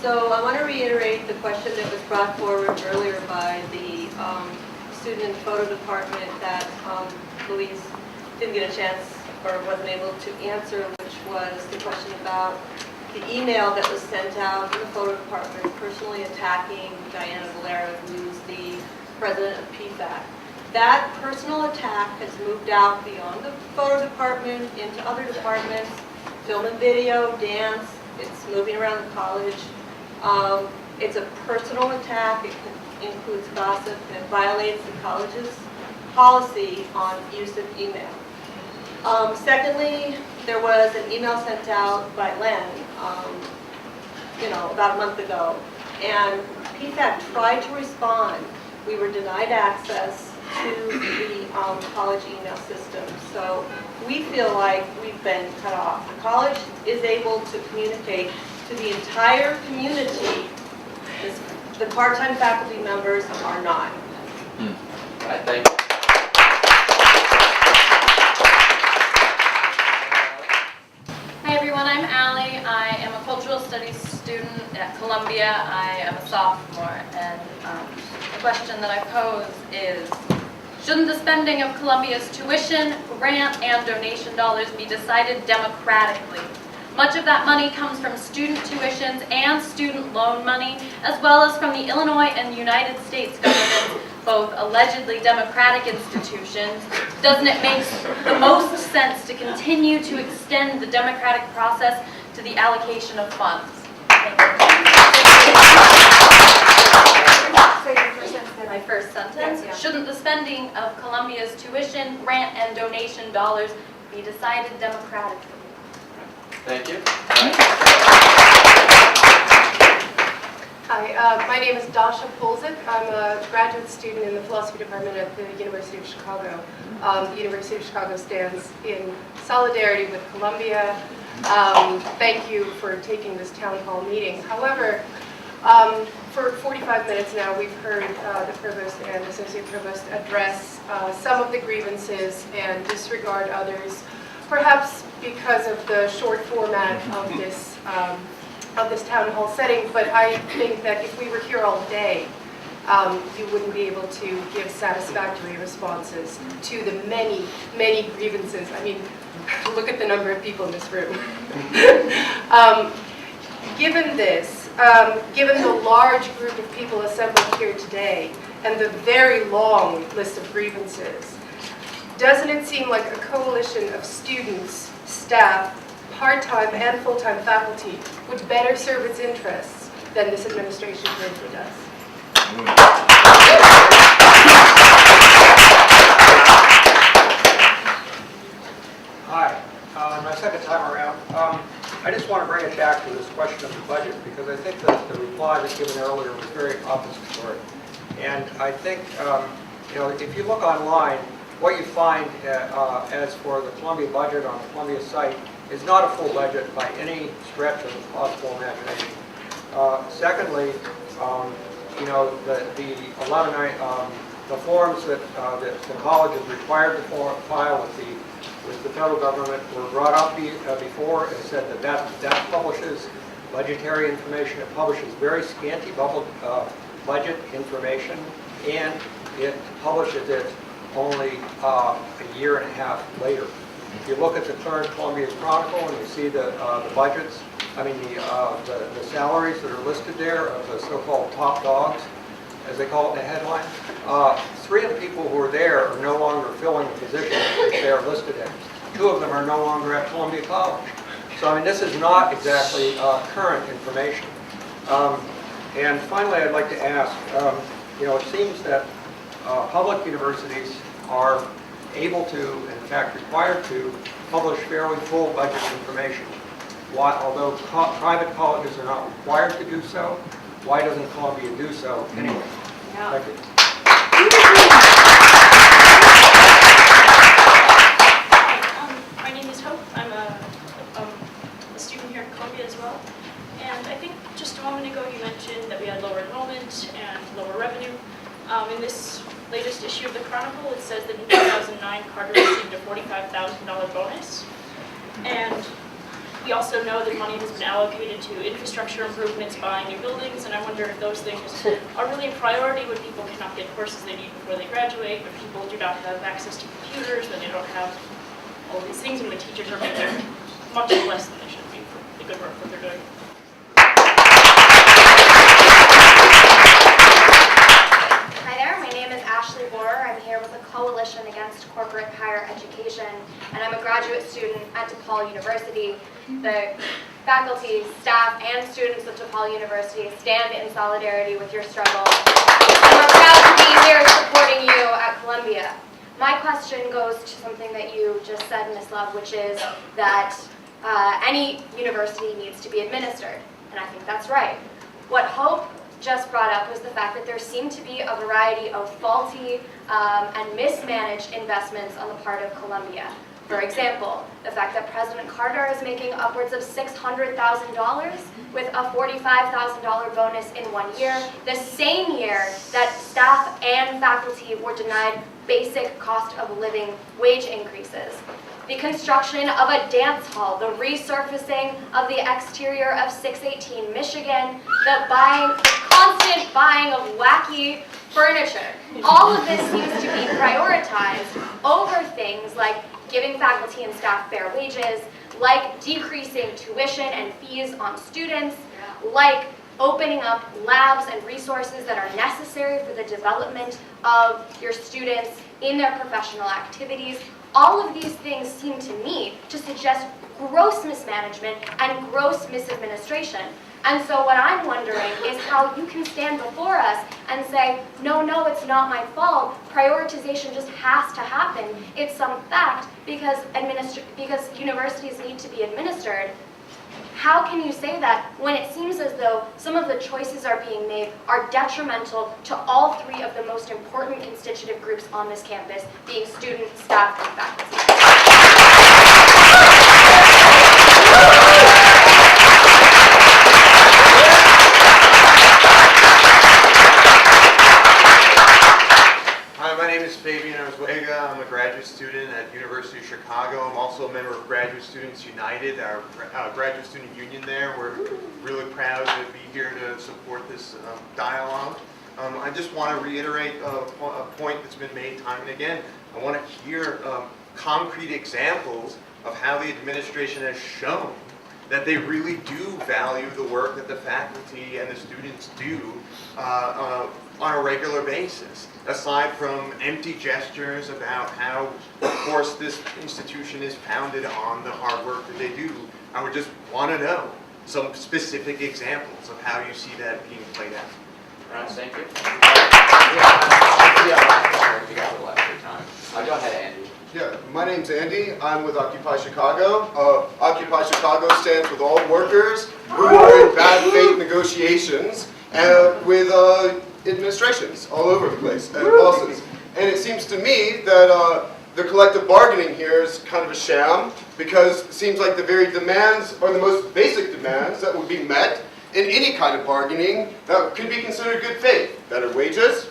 So I want to reiterate the question that was brought forward earlier by the student in photo department that Louise didn't get a chance or wasn't able to answer, which was the question about the email that was sent out in the photo department personally attacking Diana Valera, who's the president of PFAC. That personal attack has moved out beyond the photo department into other departments, film and video, dance. It's moving around the college. It's a personal attack. It includes gossip, and it violates the college's policy on use of email. Secondly, there was an email sent out by Len, about a month ago, and PFAC tried to respond. We were denied access to the college email system, so we feel like we've been cut off. The college is able to communicate to the entire community. The part-time faculty members are not. All right, thank you. Hi everyone, I'm Allie. I am a cultural studies student at Columbia. I am a sophomore, and the question that I pose is, shouldn't the spending of Columbia's tuition, grant, and donation dollars be decided democratically? Much of that money comes from student tuitions and student loan money, as well as from the Illinois and United States governments, both allegedly democratic institutions. Doesn't it make the most sense to continue to extend the democratic process to the allocation of funds? Thank you. My first sentence. Yes, yeah. Shouldn't the spending of Columbia's tuition, grant, and donation dollars be decided democratically? Thank you. Hi, my name is Dasha Polzik. I'm a graduate student in the philosophy department at the University of Chicago. The University of Chicago stands in solidarity with Columbia. Thank you for taking this town hall meeting. However, for 45 minutes now, we've heard the provost and associate provost address some of the grievances and disregard others, perhaps because of the short format of this town hall setting. But I think that if we were here all day, you wouldn't be able to give satisfactory responses to the many, many grievances. I mean, look at the number of people in this room. Given this, given the large group of people assembled here today, and the very long list of grievances, doesn't it seem like a coalition of students, staff, part-time and full-time faculty would better serve its interests than this administration currently does? Hi, my second time around. I just want to bring it back to this question of the budget, because I think that the reply that given earlier was very obfuscatory. And I think, if you look online, what you find as for the Columbia budget on the Columbia site is not a full budget by any stretch of the possible imagination. Secondly, the forms that the college is required to file with the federal government were brought up before, and said that publishes budgetary information. It publishes very scanty budget information, and it publishes it only a year and a half later. If you look at the current Columbia Chronicle and you see the budgets, the salaries that are listed there of the so-called top dogs, as they call it in the headline, 3 of the people who are there are no longer filling the position that they are listed as. 2 of them are no longer at Columbia College. So this is not exactly current information. And finally, I'd like to ask, it seems that public universities are able to, in fact required to, publish fairly full budget information. Although private colleges are not required to do so, why doesn't Columbia do so anyway? Yeah. Thank you. My name is Hope. I'm a student here at Columbia as well. And I think just a moment ago you mentioned that we had lower enrollment and lower revenue. In this latest issue of the Chronicle, it says that in 2009, Carter received a $45,000 bonus. And we also know that money has been allocated to infrastructure improvements, buying new buildings, and I wonder if those things are really a priority when people cannot get courses they need before they graduate, when people do not have access to computers, when they don't have all these things, and when teachers are making much less than they should be for the good work that they're doing. Hi there, my name is Ashley Borer. I'm here with the Coalition Against Corporate Higher Education, and I'm a graduate student at DePaul University. The faculty, staff, and students of DePaul University stand in solidarity with your struggle. And we're proud to be here supporting you at Columbia. My question goes to something that you just said, Ms. Love, which is that any university needs to be administered, and I think that's right. What Hope just brought up was the fact that there seemed to be a variety of faulty and mismanaged investments on the part of Columbia. For example, the fact that President Carter is making upwards of $600,000 with a $45,000 bonus in 1 year, the same year that staff and faculty were denied basic cost of living wage increases. The construction of a dance hall, the resurfacing of the exterior of 618 Michigan, the constant buying of wacky furniture. All of this seems to be prioritized over things like giving faculty and staff fair wages, like decreasing tuition and fees on students, like opening up labs and resources that are necessary for the development of your students in their professional activities. All of these things seem to me to suggest gross mismanagement and gross misadministration. And so what I'm wondering is how you can stand before us and say, no, it's not my fault. Prioritization just has to happen. It's some fact because universities need to be administered. How can you say that when it seems as though some of the choices are being made are detrimental to all three of the most important constitutive groups on this campus, being students, staff, and faculty? Hi, my name is Fabian Arzuega. I'm a graduate student at University of Chicago. I'm also a member of Graduate Students United, our graduate student union there. We're really proud to be here to support this dialogue. I just want to reiterate a point that's been made time and again. I want to hear concrete examples of how the administration has shown that they really do value the work that the faculty and the students do on a regular basis, aside from empty gestures about how, of course, this institution is founded on the hard work that they do. I would just want to know some specific examples of how you see that being played out. All right, thank you. We got a little extra time. Go ahead, Andy. Yeah, my name's Andy. I'm with Occupy Chicago. Occupy Chicago stands with all workers who are in bad faith negotiations with administrations all over the place and bosses. And it seems to me that the collective bargaining here is kind of a sham, because it seems like the very demands are the most basic demands that would be met in any kind of bargaining that could be considered good faith. Better wages,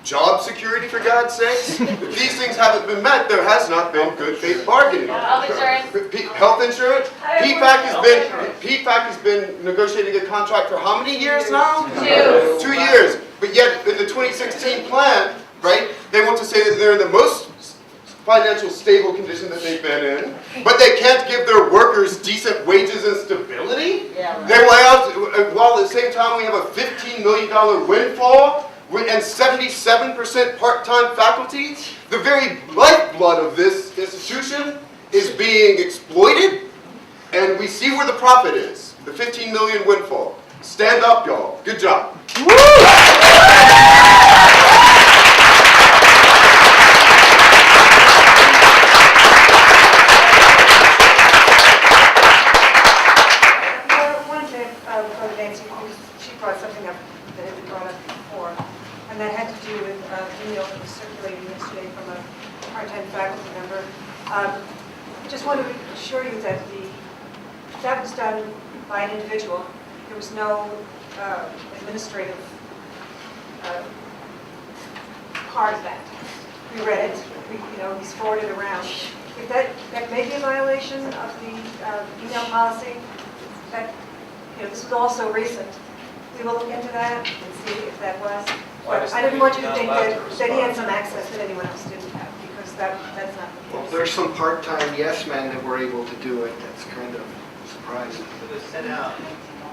job security, for God's sakes. If these things haven't been met, there has not been good faith bargaining. Health insurance. Health insurance. PFAC has been negotiating a contract for how many years now? 2. 2 years. But yet, in the 2016 plan, right, they want to say that they're in the most financial stable condition that they've been in, but they can't give their workers decent wages and stability? Yeah, right. They lay out, while at the same time we have a $15 million windfall, and 77% part-time faculty. The very lifeblood of this institution is being exploited, and we see where the profit is. The 15 million windfall. Stand up, y'all. Good job. One thing, Nancy, she brought something up that had been brought up before, and that had to do with an email that was circulating yesterday from a part-time faculty member. I just want to assure you that that was done by an individual. There was no administrative part of that. We read it. He's forwarded around. if that may be a violation of the email policy, that, this was also recent. We will look into that and see if that was. Why But was I didn't want you to the think email that allowed to he had respond? some access that anyone else didn't have, because that's not the Well, case. there's some part-time yes men that were able to do it. That's kind of surprising. It was sent out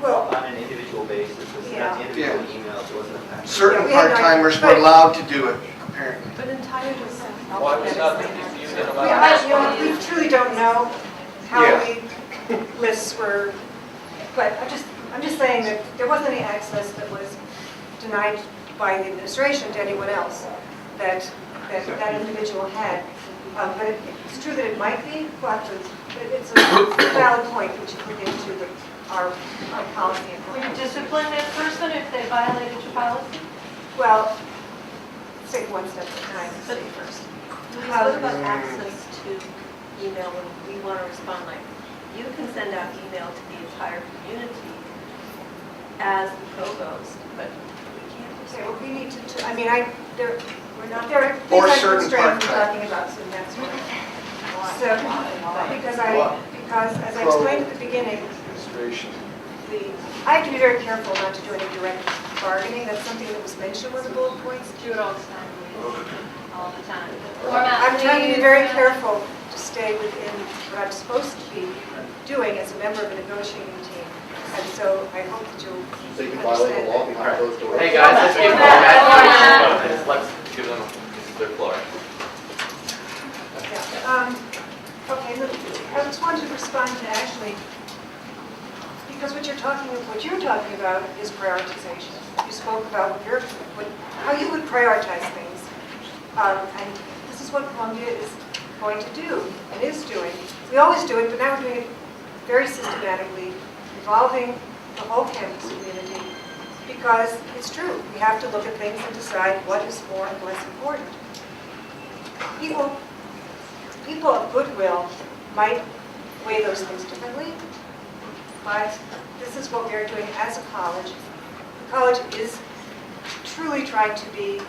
Well, on an individual basis, it was sent out to individual emails, it wasn't a package. Certain Yeah, we had no- part-timers were but- allowed to do it, apparently. But entirely was sent out. Why was not the union We, allowed? we truly don't know how Yeah. many lists were, but I'm just saying that there wasn't any access that was denied by the administration to anyone else that individual had. But it's true that it might be, but it's a valid point which you put into our policy. Will you discipline that person if they violated your policy? Well, let's take one step at a time and see first. What about access to email when we want to respond? Like, you can send out email to the entire community as the provost, but we can't Okay, well, respond. we need to, we're not, there are Or things I'm certain constrained from part-time. talking about, so that's why. So, because as I explained at the beginning, Administration. I have to be very careful not to do any direct bargaining. That's something that was mentioned with the bullet points. Do it all the time, all the time. I'm trying to be very careful to stay within what I'm supposed to be doing as a member of a negotiating team. And so I hope that you'll They can violate the understand law that. behind those doors. Hey guys, let's give them Let's give them their floor. Yeah. Okay, look, I just wanted to respond to Ashley, because what you're talking about is prioritization. You spoke about how you would prioritize things. And this is what Columbia is going to do and is doing. We always do it, but now we're doing it very systematically, involving the whole campus community, because it's true. We have to look at things and decide what is more and less important. People of goodwill might weigh those things differently, but this is what we are doing as a college. The college is truly trying to be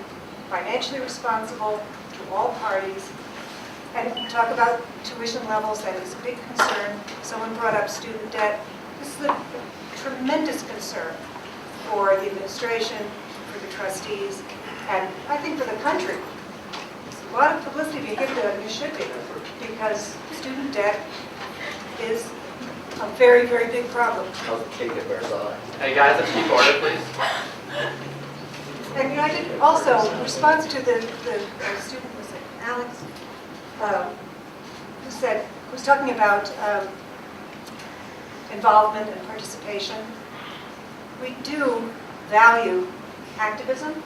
financially responsible to all parties. And we talk about tuition levels, that is a big concern. Someone brought up student debt. This is a tremendous concern for the administration, for the trustees, and I think for the country. A lot of publicity being given to it, and it should be, because student debt is a very, very big problem. How's the cake at Versailles? Hey guys, let's keep order, please. And I did also, in response to the student, was it Alex, who was talking about involvement and participation. We do value activism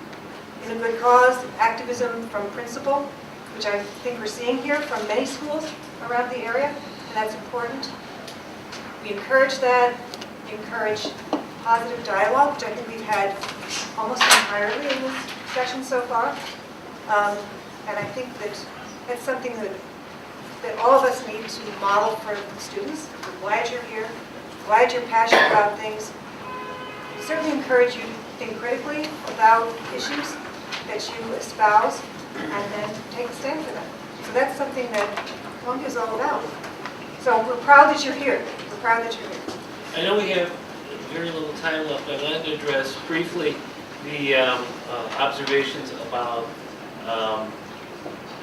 in a good cause, activism from principal, which I think we're seeing here from many schools around the area, and that's important. We encourage that. We encourage positive dialogue, which I think we've had almost entirely in this session so far. And I think that that's something that all of us need to model for students. I'm glad you're here. Glad you're passionate about things. We certainly encourage you to think critically about issues that you espouse and then take a stand for them. So that's something that Columbia is all about. So we're proud that you're here. We're proud that you're here. I know we have very little time left. I'd like to address briefly the observations about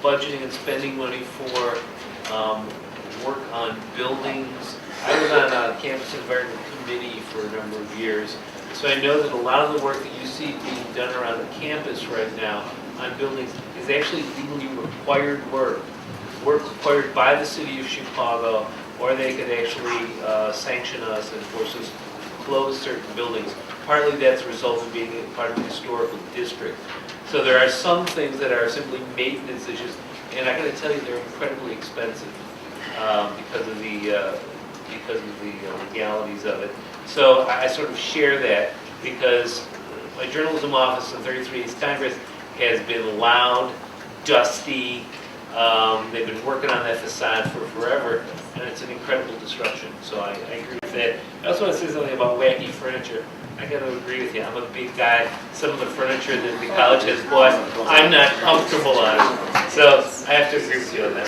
budgeting and spending money for work on buildings. I was on a campus environment committee for a number of years, so I know that a lot of the work that you see being done around the campus right now on buildings is actually legally required work required by the city of Chicago, or they could actually sanction us and force us to close certain buildings. Partly that's a result of being part of the historical district. So there are some things that are simply maintenance issues, and I got to tell you, they're incredibly expensive because of the legalities of it. So I sort of share that because my journalism office in 33 East Congress has been loud, dusty. They've been working on that facade for forever, and it's an incredible disruption. So I agree with that. I also want to say something about wacky furniture. I got to agree with you. I'm a big guy. Some of the furniture that the college has bought, I'm not comfortable on. So I have to agree with you on that.